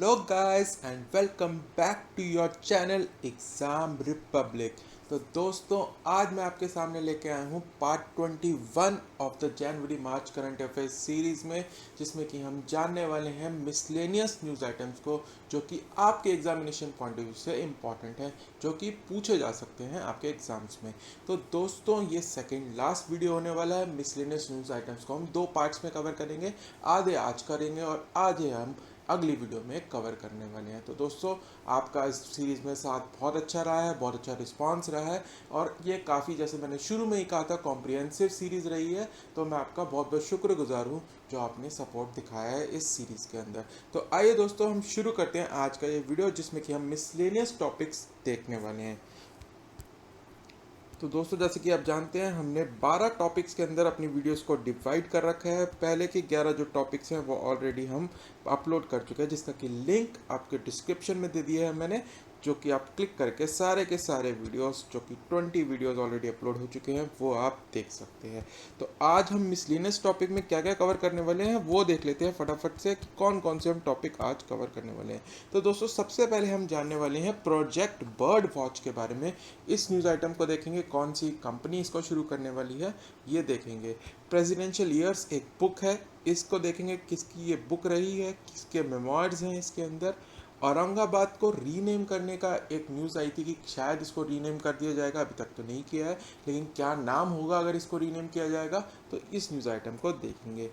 Hello guys and welcome back to your channel exam republic. तो दोस्तों, आज मैं आपके सामने लेके आया हूँ part 21 of the January March current affairs series में, जिसमें कि हम जानने वाले हैं मिसलेनियस न्यूज़ आइटम्स को जो कि आपके एग्जामिनेशन पॉइंट ऑफ व्यू से इम्पॉर्टेंट है, जो कि पूछे जा सकते हैं आपके एग्जाम्स में। तो दोस्तों, ये सेकेंड लास्ट वीडियो होने वाला है। मिसलेनियस न्यूज़ आइटम्स को हम दो पार्ट्स में कवर करेंगे, आधे आज करेंगे और आधे हम अगली वीडियो में कवर करने वाले हैं। तो दोस्तों, आपका इस सीरीज़ में साथ बहुत अच्छा रहा है, बहुत अच्छा रिस्पांस रहा है और ये काफ़ी, जैसे मैंने शुरू में ही कहा था, कॉम्प्रिहेंसिव सीरीज़ रही है। तो मैं आपका बहुत बहुत शुक्रगुजार हूँ जो आपने सपोर्ट दिखाया है इस सीरीज़ के अंदर। तो आइए दोस्तों, हम शुरू करते हैं आज का ये वीडियो, जिसमें कि हम मिसलेनियस टॉपिक्स देखने वाले हैं। तो दोस्तों, जैसे कि आप जानते हैं, हमने 12 टॉपिक्स के अंदर अपनी वीडियोस को डिवाइड कर रखा है। पहले के 11 जो टॉपिक्स हैं वो ऑलरेडी हम अपलोड कर चुके हैं, जिसका कि लिंक आपके डिस्क्रिप्शन में दे दिया है मैंने, जो कि आप क्लिक करके सारे के सारे वीडियोस, जो कि 20 वीडियोस ऑलरेडी अपलोड हो चुके हैं, वो आप देख सकते हैं। तो आज हम मिसलेनियस टॉपिक में क्या क्या कवर करने वाले हैं वो देख लेते हैं फटाफट से कि कौन कौन से हम टॉपिक आज कवर करने वाले हैं। तो दोस्तों, सबसे पहले हम जानने वाले हैं प्रोजेक्ट बर्ड वॉच के बारे में। इस न्यूज़ आइटम को देखेंगे, कौन सी कंपनी इसको शुरू करने वाली है ये देखेंगे। प्रेसिडेंशियल ईयर्स एक बुक है, इसको देखेंगे किसकी ये बुक रही है, किसके मेमोइर्स हैं इसके अंदर। औरंगाबाद को रीनेम करने का एक न्यूज़ आई थी कि शायद इसको रीनेम कर दिया जाएगा, अभी तक तो नहीं किया है, लेकिन क्या नाम होगा अगर इसको रीनेम किया जाएगा, तो इस न्यूज़ आइटम को देखेंगे।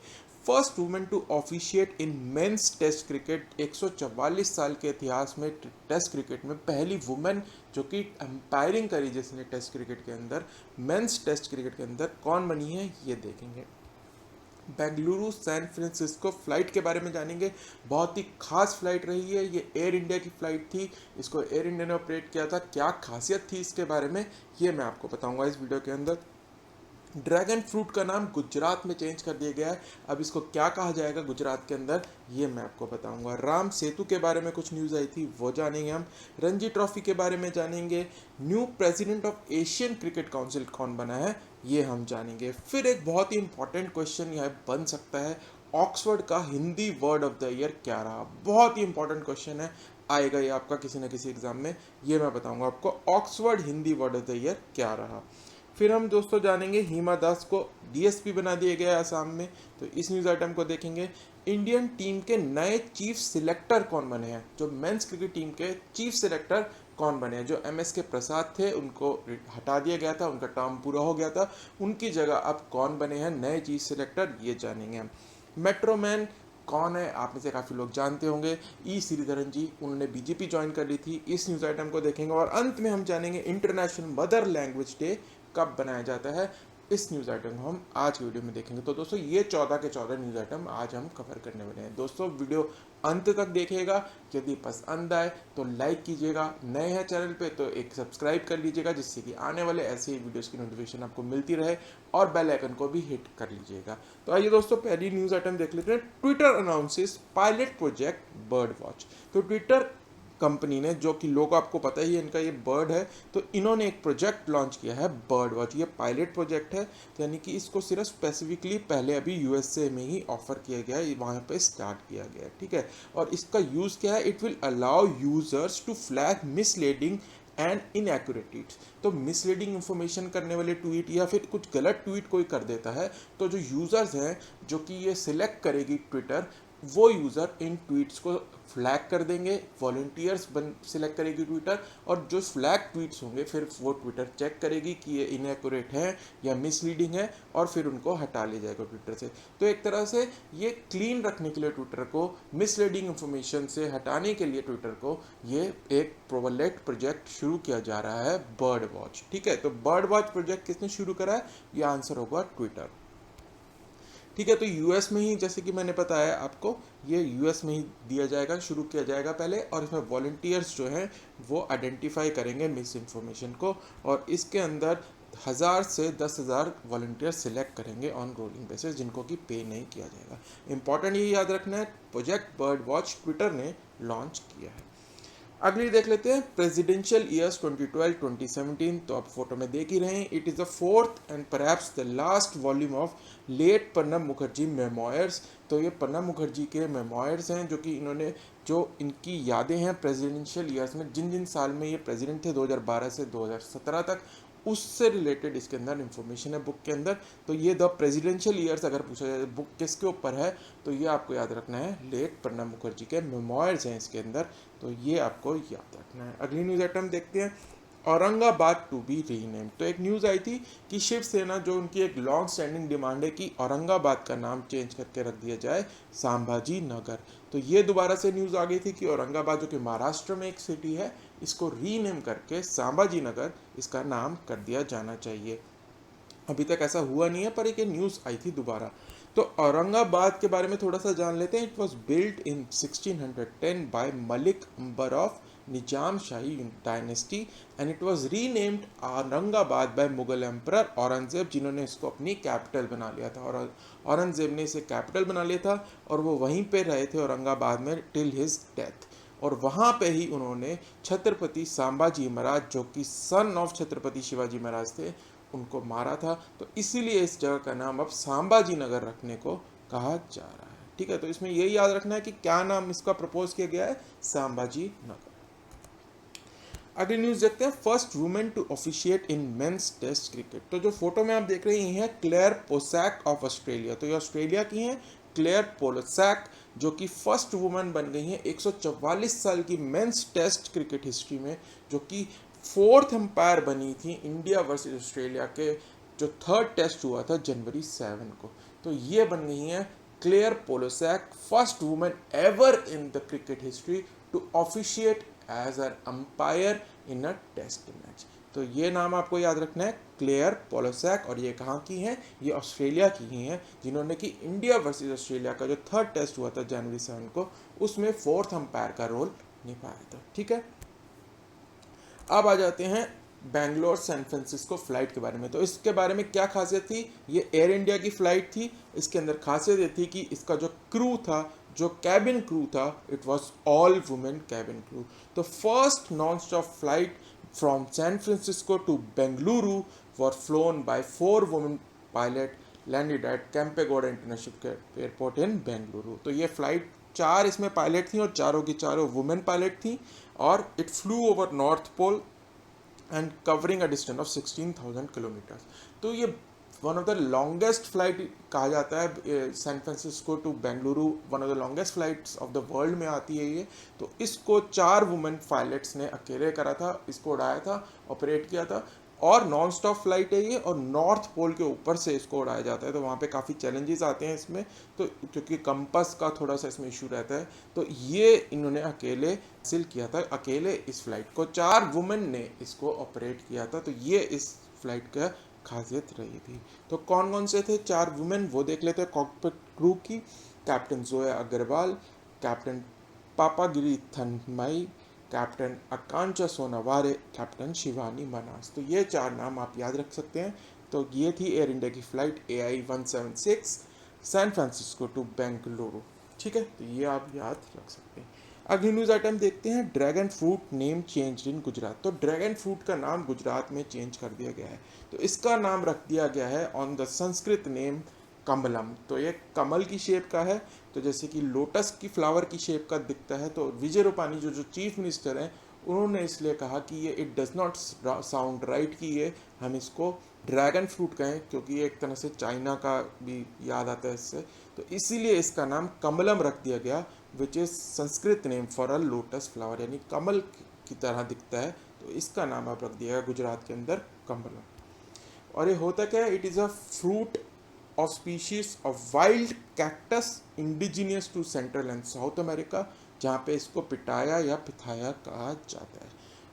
First women to officiate in men's test cricket, 144 साल के इतिहास में टेस्ट क्रिकेट में पहली वुमेन जो कि एम्पायरिंग करी जिसने टेस्ट क्रिकेट के अंदर, मेंस टेस्ट क्रिकेट के अंदर कौन बनी है ये देखेंगे। बेंगलुरु सैन फ्रांसिस्को फ़्लाइट के बारे में जानेंगे। बहुत ही खास फ्लाइट रही है ये, एयर इंडिया की फ़्लाइट थी, इसको एयर इंडिया ने ऑपरेट किया था। क्या खासियत थी इसके बारे में ये मैं आपको बताऊंगा इस वीडियो के अंदर। ड्रैगन फ्रूट का नाम गुजरात में चेंज कर दिया गया है, अब इसको क्या कहा जाएगा गुजरात के अंदर ये मैं आपको बताऊंगा। राम सेतु के बारे में कुछ न्यूज़ आई थी वो जानेंगे हम। रणजी ट्रॉफी के बारे में जानेंगे। New president of Asian cricket council कौन बना है ये हम जानेंगे। फिर एक बहुत ही इंपॉर्टेंट क्वेश्चन यह बन सकता है, ऑक्सफोर्ड का Hindi word of the year क्या रहा। बहुत ही इंपॉर्टेंट क्वेश्चन है, आएगा ये आपका किसी न किसी एग्जाम में, ये मैं बताऊंगा आपको, Oxford Hindi word of the year क्या रहा। फिर हम दोस्तों जानेंगे हिमा दास को डीएसपी बना दिया गया है असम में, तो इस न्यूज़ आइटम को देखेंगे। इंडियन टीम के नए चीफ सिलेक्टर कौन बने हैं, जो मेंस क्रिकेट टीम के चीफ सिलेक्टर कौन बने हैं। जो एमएस के प्रसाद थे उनको हटा दिया गया था, उनका टर्म पूरा हो गया था, उनकी जगह अब कौन बने हैं नए चीफ सिलेक्टर ये जानेंगे हम। मेट्रोमैन कौन है, आप में से काफ़ी लोग जानते होंगे, ई श्रीधरन जी, उन्होंने बीजेपी ज्वाइन कर ली थी, इस न्यूज़ आइटम को देखेंगे। और अंत में हम जानेंगे इंटरनेशनल मदर लैंग्वेज डे कब बनाया जाता है, इस न्यूज़ आइटम को हम आज की वीडियो में देखेंगे। तो दोस्तों, ये 14 के 14 न्यूज़ आइटम आज हम कवर करने वाले हैं। दोस्तों, वीडियो अंत तक देखिएगा, यदि पसंद आए तो लाइक कीजिएगा, नए हैं चैनल पे तो एक सब्सक्राइब कर लीजिएगा, जिससे कि आने वाले ऐसे ही वीडियोस की नोटिफिकेशन आपको मिलती रहे, और बेल आइकन को भी हिट कर लीजिएगा। तो आइए दोस्तों, पहली न्यूज़ आइटम देख लेते हैं। Twitter announces pilot project bird watch. तो ट्विटर कंपनी ने, जो कि लोग आपको पता ही है इनका ये बर्ड है, तो इन्होंने एक प्रोजेक्ट लॉन्च किया है बर्ड वॉच। ये पायलट प्रोजेक्ट है, तो यानी कि इसको सिर्फ स्पेसिफिकली पहले अभी यूएसए में ही ऑफर किया गया है, वहाँ पे स्टार्ट किया गया है, ठीक है। और इसका यूज़ क्या है, it will allow users to flag misleading and inaccurate tweets. तो मिसलीडिंग इन्फॉर्मेशन करने वाले ट्वीट या फिर कुछ गलत ट्वीट कोई कर देता है, तो जो यूज़र्स हैं जो कि ये सिलेक्ट करेगी ट्विटर, वो यूज़र इन ट्वीट्स को फ्लैग कर देंगे, वॉलंटियर्स बन सिलेक्ट करेगी ट्विटर, और जो फ्लैग ट्वीट्स होंगे फिर वो ट्विटर चेक करेगी कि ये इनएक्यूरेट है या मिसलीडिंग है, और फिर उनको हटा लिया जाएगा ट्विटर से। तो एक तरह से ये क्लीन रखने के लिए ट्विटर को, मिसलीडिंग इन्फॉर्मेशन से हटाने के लिए ट्विटर को, ये एक प्रोजेक्ट शुरू किया जा रहा है बर्ड वॉच, ठीक है। तो बर्ड वॉच प्रोजेक्ट किसने शुरू करा है, ये आंसर होगा ट्विटर, ठीक है। तो यूएस में ही, जैसे कि मैंने बताया आपको, ये यूएस में ही दिया जाएगा, शुरू किया जाएगा पहले, और इसमें वॉलंटियर्स जो हैं वो आइडेंटिफाई करेंगे मिस इन्फॉर्मेशन को, और इसके अंदर 1000 से 10,000 वॉलंटियर सिलेक्ट करेंगे ऑन रोलिंग बेसिस, जिनको कि पे नहीं किया जाएगा। इंपॉर्टेंट ये याद रखना है, प्रोजेक्ट बर्ड वॉच ट्विटर ने लॉन्च किया है। अगली देख लेते हैं प्रेसिडेंशियल ईयर्स 2012-2017। तो आप फोटो में देख ही रहे हैं, it is the fourth and perhaps the last volume of late Pranab Mukherjee memoirs. तो ये प्रणब मुखर्जी के मेमोयर्स हैं, जो कि इन्होंने, जो इनकी यादें हैं प्रेसिडेंशियल ईयर्स में, जिन जिन साल में ये प्रेसिडेंट थे 2012 से 2017 तक, उससे रिलेटेड इसके अंदर इंफॉर्मेशन है बुक के अंदर। तो ये द प्रेसिडेंशियल ईयर्स अगर पूछा जाए बुक किसके ऊपर है, तो ये आपको याद रखना है लेट प्रणब मुखर्जी के मेमोयर्स हैं इसके अंदर। तो ये आपको याद रखना है। अगली न्यूज़ आइटम देखते हैं, औरंगाबाद टू बी रीनेम। तो एक न्यूज़ आई थी कि शिवसेना, जो उनकी एक लॉन्ग स्टैंडिंग डिमांड है कि औरंगाबाद का नाम चेंज करके रख दिया जाए संभाजी नगर। तो ये दोबारा से न्यूज़ आ गई थी कि औरंगाबाद, जो कि महाराष्ट्र में एक सिटी है, इसको रीनेम करके संभाजी नगर इसका नाम कर दिया जाना चाहिए। अभी तक ऐसा हुआ नहीं है, पर एक न्यूज़ आई थी दोबारा। तो औरंगाबाद के बारे में थोड़ा सा जान लेते हैं। It was built in 1610 by Malik Ambar of Nizam Shahi dynasty and it was renamed Aurangabad by Mughal emperor Aurangzeb, जिन्होंने इसको अपनी कैपिटल बना लिया था। और औरंगजेब ने इसे कैपिटल बना लिया था और वो वहीं पे रहे थे औरंगाबाद में टिल हिज डेथ। और वहाँ पे ही उन्होंने छत्रपति संभाजी महाराज, जो कि सन ऑफ छत्रपति शिवाजी महाराज थे, उनको मारा था। तो इसीलिए इस जगह का नाम अब संभाजी नगर रखने को कहा जा रहा है। ठीक है, तो इसमें यही याद रखना है कि क्या नाम इसका प्रपोज किया गया है, संभाजी नगर। अगली न्यूज़ देखते हैं, first women to officiate in men's test cricket. तो जो फोटो में आप देख रहे हैं क्लेयर पोसैक ऑफ ऑस्ट्रेलिया। तो ये ऑस्ट्रेलिया की हैं क्लेयर पोसैक, जो कि फर्स्ट वुमेन बन गई हैं 144 साल की मेंस टेस्ट क्रिकेट हिस्ट्री में, जो कि फोर्थ एम्पायर बनी थी इंडिया वर्सेस ऑस्ट्रेलिया के जो थर्ड टेस्ट हुआ था जनवरी 7 को। तो ये बन गई हैं Claire Polosak, first women ever in the cricket history to officiate as an umpire in a test match. तो ये नाम आपको याद रखना है, क्लेयर पोसैक। और ये कहाँ की हैं, ये ऑस्ट्रेलिया की ही हैं, जिन्होंने कि इंडिया वर्सेस ऑस्ट्रेलिया का जो थर्ड टेस्ट हुआ था जनवरी 7 को, उसमें फोर्थ अंपायर का रोल निभाया था। ठीक है, अब आ जाते हैं बेंगलोर सैन फ्रांसिस्को फ्लाइट के बारे में। तो इसके बारे में क्या खासियत थी, ये एयर इंडिया की फ़्लाइट थी। इसके अंदर खासियत ये थी कि इसका जो क्रू था, जो कैबिन क्रू था, it was all women cabin crew. तो first non stop flight from San Francisco to Bengaluru were flown by 4 women pilot landed at Kempegowda international airport in Bengaluru. तो ये फ्लाइट 4 इसमें पायलट थी और चारों की चारों वुमेन पायलट थी। और it flew over North Pole and covering a distance of 16,000 kilometres. तो ये one of the longest flight कहा जाता है, San Francisco to Bengaluru one of the longest flights of the world में आती है ये। तो इसको 4 वुमेन पायलट्स ने अकेले करा था, इसको उड़ाया था, ऑपरेट किया था। और नॉन स्टॉप फ्लाइट है ये, और नॉर्थ पोल के ऊपर से इसको उड़ाया जाता है। तो वहाँ पे काफ़ी चैलेंजेस आते हैं इसमें, तो क्योंकि कंपास का थोड़ा सा इसमें इशू रहता है। तो ये इन्होंने अकेले हासिल किया था, अकेले इस फ्लाइट को 4 वुमेन ने इसको ऑपरेट किया था। तो ये इस फ्लाइट का खासियत रही थी। तो कौन कौन से थे 4 वुमेन, वो देख लेते हैं। कॉकपिट क्रू की captain Zoya Agarwal, captain Papagari Thanmei, captain Akanksha Sonaware, captain Shivani Manhas. तो ये 4 नाम आप याद रख सकते हैं। तो ये थी एयर इंडिया की flight AI-176 San Francisco to Bengaluru. ठीक है, तो ये आप याद रख सकते हैं। अगली न्यूज़ आइटम देखते हैं, dragon fruit name change in Gujarat. तो ड्रैगन फ्रूट का नाम गुजरात में चेंज कर दिया गया है। तो इसका नाम रख दिया गया है on the Sanskrit name Kamalam. तो ये कमल की शेप का है, तो जैसे कि लोटस की फ्लावर की शेप का दिखता है। तो विजय रूपानी जो चीफ मिनिस्टर हैं, उन्होंने इसलिए कहा कि ये it does not sound right कि ये हम इसको ड्रैगन फ्रूट कहें, क्योंकि ये एक तरह से चाइना का भी याद आता है इससे। तो इसीलिए इसका नाम कमलम रख दिया गया, which is Sanskrit name for a lotus flower, यानी कमल की तरह दिखता है। तो इसका नाम आप रख दिया गुजरात के अंदर कमलम। और ये होता क्या है, it is a fruit of species of wild cactus indigenous to Central and South America, जहाँ पे इसको पिटाया या पिथाया कहा जाता है।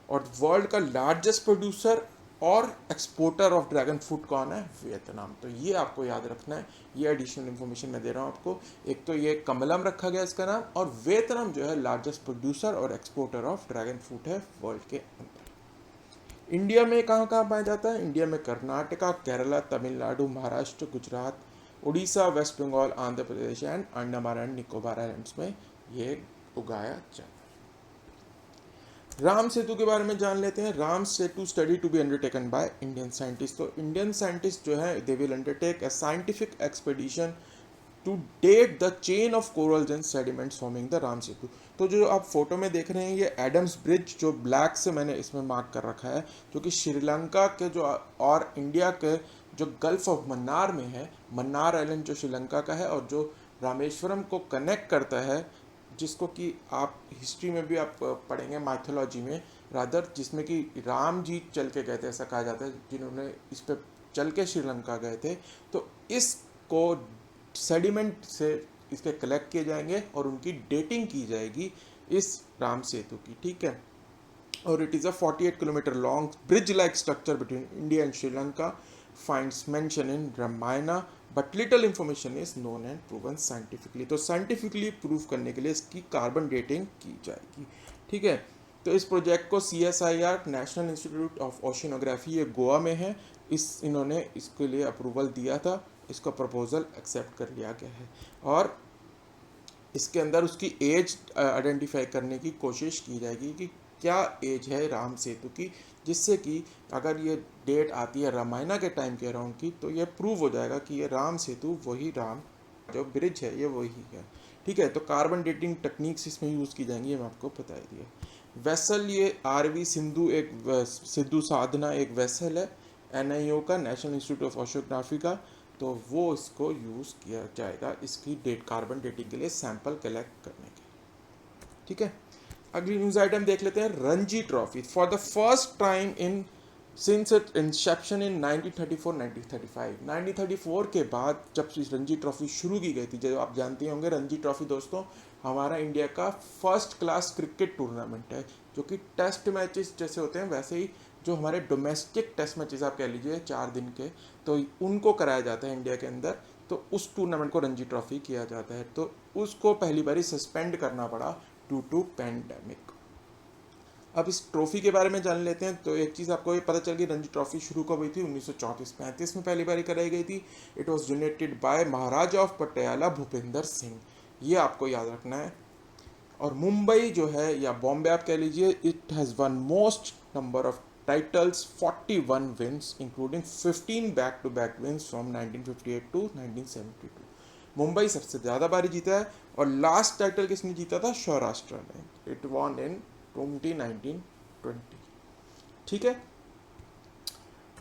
और वर्ल्ड का लार्जेस्ट प्रोड्यूसर और एक्सपोर्टर ऑफ ड्रैगन फ्रूट कौन है, वियतनाम। तो ये आपको याद रखना है, ये एडिशनल इन्फॉर्मेशन मैं दे रहा हूँ आपको। एक तो ये कमलम रखा गया इसका नाम, और वियतनाम जो है लार्जेस्ट प्रोड्यूसर और एक्सपोर्टर ऑफ ड्रैगन फ्रूट है वर्ल्ड के अंदर। इंडिया में कहाँ कहाँ पाया जाता है, इंडिया में Karnataka, Kerala, Tamil Nadu, Maharashtra, Gujarat, Orissa, West Bengal, Andhra Pradesh and Andaman and Nicobar islands में ये उगाया जाता है। राम सेतु के बारे में जान लेते हैं। Ram Setu study to be undertaken by Indian scientist. तो इंडियन साइंटिस्ट जो है they will undertake a scientific expedition to date the chain of corals and sediments forming the Ram Setu. तो जो आप फोटो में देख रहे हैं ये एडम्स ब्रिज जो ब्लैक से मैंने इसमें मार्क कर रखा है, जो कि श्रीलंका के जो और इंडिया के जो गल्फ ऑफ मन्नार में है, मन्नार आइलैंड जो श्रीलंका का है और जो रामेश्वरम को कनेक्ट करता है, जिसको कि आप हिस्ट्री में भी आप पढ़ेंगे, माइथोलॉजी में रादर, जिसमें कि राम जी चल के गए थे ऐसा कहा जाता है, जिन्होंने इस पे चल के श्रीलंका गए थे। तो इसको सेडिमेंट से इसके कलेक्ट किए जाएंगे और उनकी डेटिंग की जाएगी इस राम सेतु की, ठीक है। और it is a 48 kilometre long bridge like structure between India and Sri Lanka, finds mention in Ramayana, but little information is known and proven scientifically. तो साइंटिफिकली प्रूव करने के लिए इसकी कार्बन डेटिंग की जाएगी, ठीक है। तो इस प्रोजेक्ट को CSIR national institute of oceanography, ये गोवा में है, इन्होंने इसके लिए अप्रूवल दिया था, इसका प्रपोजल एक्सेप्ट कर लिया गया है। और इसके अंदर उसकी एज आइडेंटिफाई करने की कोशिश की जाएगी कि क्या एज है राम सेतु की, जिससे कि अगर ये डेट आती है रामायणा के टाइम के अराउंड की, तो ये प्रूव हो जाएगा कि ये राम सेतु वही राम जो ब्रिज है ये वही है, ठीक है। तो कार्बन डेटिंग टेक्निक्स इसमें यूज़ की जाएंगी, ये मैं आपको बता दिया। वेसल, ये RV सिंधु, एक सिद्धू साधना एक वेसल है NIO का, नेशनल इंस्टीट्यूट ऑफ ओशियोग्राफी का। तो वो इसको यूज़ किया जाएगा इसकी कार्बन डेटिंग के लिए, सैंपल कलेक्ट करने के, ठीक है। अगली न्यूज़ आइटम देख लेते हैं। Ranji trophy for the first time in since it inception in 1934 के बाद जब रणजी ट्रॉफी शुरू की गई थी, जो आप जानते होंगे रणजी ट्रॉफी दोस्तों हमारा इंडिया का फर्स्ट क्लास क्रिकेट टूर्नामेंट है, जो कि टेस्ट मैचेस जैसे होते हैं वैसे ही जो हमारे डोमेस्टिक टेस्ट मैचेस आप कह लीजिए 4 दिन के, तो उनको कराया जाता है इंडिया के अंदर। तो उस टूर्नामेंट को रणजी ट्रॉफी किया जाता है। तो उसको पहली बारी सस्पेंड करना पड़ा ड्यू टू पैंडेमिक। अब इस ट्रॉफी के बारे में जान लेते हैं। तो एक चीज़ आपको ये पता चल गई, रणजी ट्रॉफी शुरू कब हुई थी, 1934-35 में पहली बारी कराई गई थी। It was donated bye Maharaja of Patiala Bhupendra Singh, ये आपको याद रखना है। और मुंबई जो है या बॉम्बे आप कह लीजिए, it has one most number of titles, 41 wins including 15 back to back wins from 1958 to 1972। Mumbai सबसे ज़्यादा बारी जीता है। और लास्ट टाइटल किसने जीता था, सौराष्ट्र ने, इट वॉन इन 2019-20, ठीक है।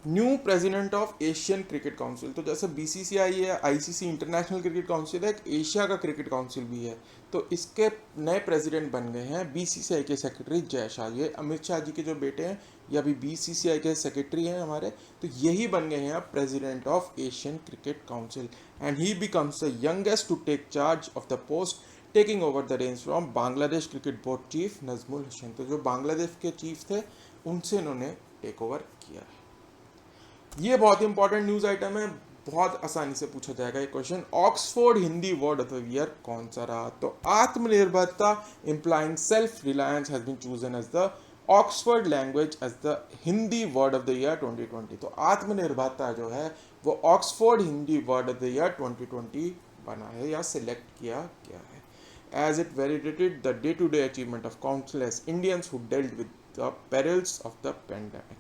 New president of Asian cricket council, तो जैसे BCCI है, ICC इंटरनेशनल क्रिकेट काउंसिल है, एक एशिया का क्रिकेट काउंसिल भी है। तो इसके नए प्रेसिडेंट बन गए हैं BCCI के सेक्रेटरी जय शाह। ये अमित शाह जी के जो बेटे हैं, ये अभी BCCI के सेक्रेटरी हैं हमारे, तो यही बन गए हैं president of Asian cricket council. And he becomes the youngest to take charge of the post, taking over the range from Bangladesh cricket board chief Najmul Hussain. तो जो बांग्लादेश के चीफ थे उनसे इन्होंने टेक ओवर किया है। ये बहुत इंपॉर्टेंट न्यूज़ आइटम है, बहुत आसानी से पूछा जाएगा ये question. Oxford Hindi word of the year कौन सा रहा, तो Aatmanirbharta implying self reliance has been chosen as the Oxford language as the Hindi word of the year 2020। तो आत्मनिर्भरता जो है वो Oxford Hindi word of the year 2020 बना है या सिलेक्ट किया गया है, as it validated the day-to-day achievement of countless Indians who dealt with the perils of the pandemic।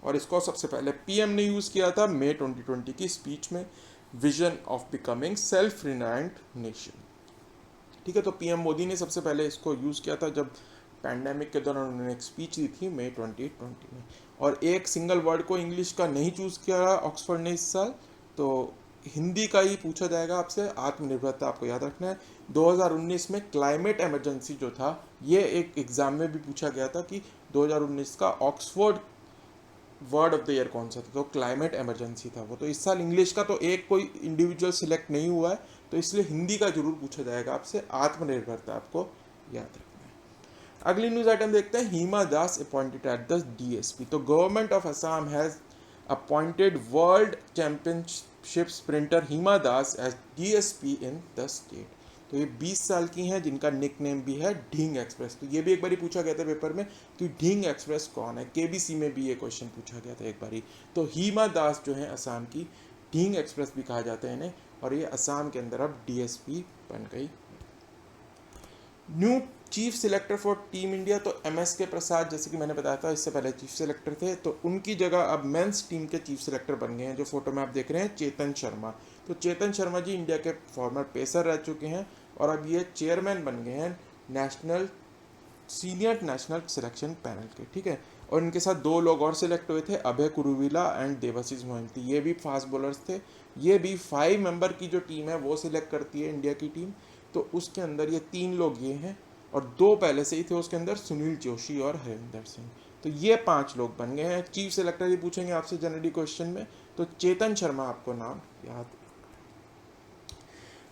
और इसको सबसे पहले PM ने यूज़ किया था मई 2020 की स्पीच में, vision of becoming self reliant nation, ठीक है। तो PM मोदी ने सबसे पहले इसको यूज़ किया था जब पैंडेमिक के दौरान उन्होंने एक स्पीच दी थी मई 2020 में। और एक सिंगल वर्ड को इंग्लिश का नहीं चूज़ किया ऑक्सफोर्ड ने इस साल, तो हिंदी का ही पूछा जाएगा आपसे। आत्मनिर्भरता आपको याद रखना है। 2019 में क्लाइमेट इमरजेंसी जो था, ये एक एग्ज़ाम में भी पूछा गया था कि 2019 का Oxford word of the year कौन सा था, तो क्लाइमेट इमरजेंसी था वो। तो इस साल इंग्लिश का तो एक कोई इंडिविजुअल सिलेक्ट नहीं हुआ है, तो इसलिए हिंदी का जरूर पूछा जाएगा आपसे। आत्मनिर्भरता आपको याद रखना है। अगली न्यूज़ आइटम देखते हैं। Hima Das appointed at the DSP। तो government of Assam has appointed world championship sprinter Hima Das as DSP in the state. तो ये 20 साल की हैं, जिनका निक नेम भी है ढींग एक्सप्रेस। तो ये भी एक बारी पूछा गया था पेपर में कि ढींग एक्सप्रेस कौन है, KBC में भी ये क्वेश्चन पूछा गया था एक बारी। तो हिमा दास जो है असम की, ढींग एक्सप्रेस भी कहा जाता है इन्हें, और ये असम के अंदर अब DSP बन गई। New chief selector for team India, तो MS के प्रसाद, जैसे कि मैंने बताया था इससे पहले चीफ सिलेक्टर थे, तो उनकी जगह अब मेंस टीम के चीफ सिलेक्टर बन गए हैं। जो फोटो में आप देख रहे हैं चेतन शर्मा, तो चेतन शर्मा जी इंडिया के फॉर्मर पेसर रह चुके हैं और अब ये चेयरमैन बन गए हैं सीनियर नेशनल सिलेक्शन पैनल के, ठीक है। और इनके साथ 2 लोग और सिलेक्ट हुए थे, अभय कुरुविला एंड देवाशीष मोहंती, ये भी फास्ट बॉलर्स थे। ये भी 5 मेंबर की जो टीम है वो सिलेक्ट करती है इंडिया की टीम, तो उसके अंदर ये 3 लोग ये हैं और 2 पहले से ही थे उसके अंदर, सुनील जोशी और हरिंदर सिंह। तो ये 5 लोग बन गए हैं। चीफ सिलेक्टर ही पूछेंगे आपसे जनरली क्वेश्चन में, तो चेतन शर्मा आपको नाम याद।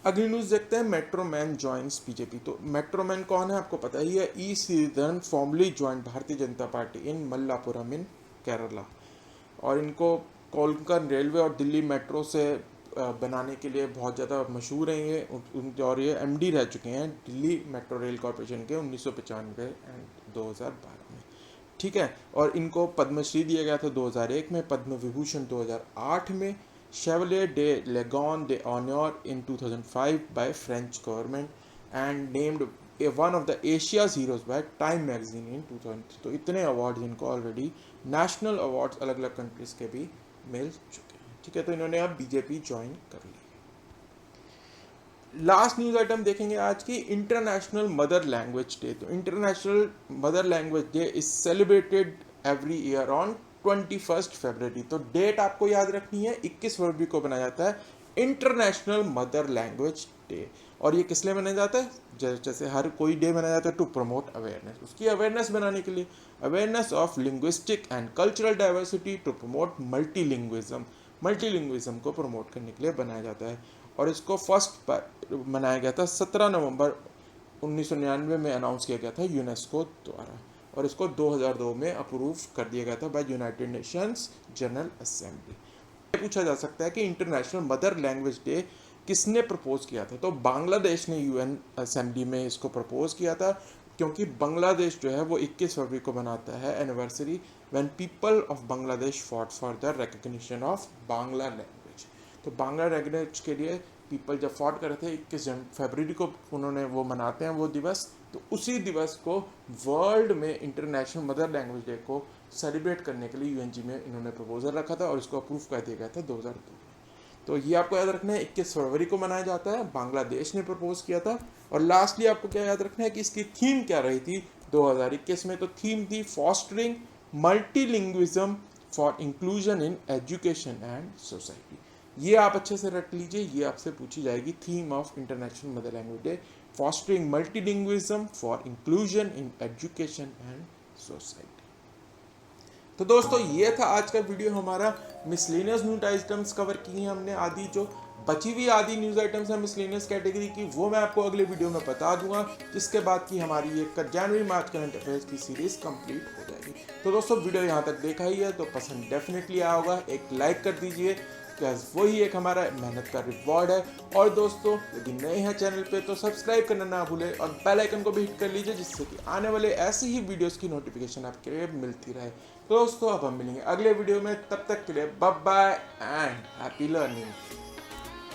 अगली न्यूज़ देखते हैं, मेट्रो मैन ज्वाइंस बीजेपी। तो मेट्रो मैन कौन है आपको पता ही है, ई Sreedharan formally joint Bharatiya Janata party इन मल्लापुरम इन केरला। और इनको कोलकाता रेलवे और दिल्ली मेट्रो से बनाने के लिए बहुत ज़्यादा मशहूर हैं ये, और ये MD रह चुके हैं दिल्ली मेट्रो रेल कॉरपोरेशन के 1995 एंड 2012 में, ठीक है। और इनको पद्मश्री दिया गया था 2001 में, पद्म विभूषण 2008 में, Chevalier de Legion d'Honneur in 2005 by French government and named one of the Asia's heroes by Time magazine in 2003। तो इतने अवार्ड्स इनको ऑलरेडी नेशनल अवार्ड्स अलग अलग कंट्रीज के भी मिल चुके हैं, ठीक है। तो इन्होंने अब बीजेपी ज्वाइन कर ली। लास्ट न्यूज़ आइटम देखेंगे आज की, इंटरनेशनल मदर लैंग्वेज डे। तो international mother language day is celebrated every year on 21 फरवरी। तो डेट आपको याद रखनी है, 21 फरवरी को बनाया जाता है इंटरनेशनल मदर लैंग्वेज डे। और ये किस लिए मनाया जाता है, जैसे हर कोई डे मनाया जाता है टू प्रमोट अवेयरनेस, उसकी अवेयरनेस बनाने के लिए, awareness of linguistic and cultural diversity to promote multilingualism को प्रमोट करने के लिए बनाया जाता है। और इसको फर्स्ट मनाया गया था 17 नवंबर 1999 में अनाउंस किया गया था यूनेस्को द्वारा, और इसको 2002 में अप्रूव कर दिया गया था by United Nations General Assembly. पूछा जा सकता है कि इंटरनेशनल मदर लैंग्वेज डे किसने प्रपोज किया था, तो बांग्लादेश ने UN असेंबली में इसको प्रपोज किया था, क्योंकि बांग्लादेश जो है वो 21 फरवरी को मनाता है anniversary when people of Bangladesh fought for the recognition of Bangla language. तो बांग्ला लैंग्वेज के लिए पीपल जब फॉट कर रहे थे 21 फरवरी को उन्होंने वो मनाते हैं वो दिवस, तो उसी दिवस को वर्ल्ड में इंटरनेशनल मदर लैंग्वेज डे को सेलिब्रेट करने के लिए UNG में इन्होंने प्रपोजल रखा था और इसको अप्रूव कर दिया गया था 2002 में। तो ये आपको याद रखना है 21 फरवरी को मनाया जाता है, बांग्लादेश ने प्रपोज किया था। और लास्टली आपको क्या याद रखना है कि इसकी थीम क्या रही थी 2021 में, तो थीम थी fostering मल्टीलिंग्विज्म for inclusion in education and society. ये आप अच्छे से रट लीजिए, ये आपसे पूछी जाएगी, theme of international mother language day, fostering मल्टीलिंग्विज्म for inclusion in education and society. तो दोस्तों ये था आज का वीडियो हमारा, मिसलेनियस न्यूज आइटम्स कवर की हैं हमने। आदि जो बची हुई आदि न्यूज़ आइटम्स हैं मिसलेनियस कैटेगरी की, वो मैं आपको अगले वीडियो में बता दूंगा, जिसके बाद की हमारी ये जनवरी मार्च करंट अफेयर्स की सीरीज कंप्लीट हो जाएगी। तो दोस्तों वीडियो यहाँ तक देखा ही है तो पसंद डेफिनेटली आया होगा, एक लाइक कर दीजिए, वही एक हमारा मेहनत का रिवॉर्ड है। और दोस्तों यदि नए हैं चैनल पे तो सब्सक्राइब करना ना भूलें और बेल आइकन को भी हिट कर लीजिए, जिससे कि आने वाले ऐसे ही वीडियोस की नोटिफिकेशन आपके लिए मिलती रहे। तो दोस्तों अब हम मिलेंगे अगले वीडियो में, तब तक के लिए bye bye and happy learning.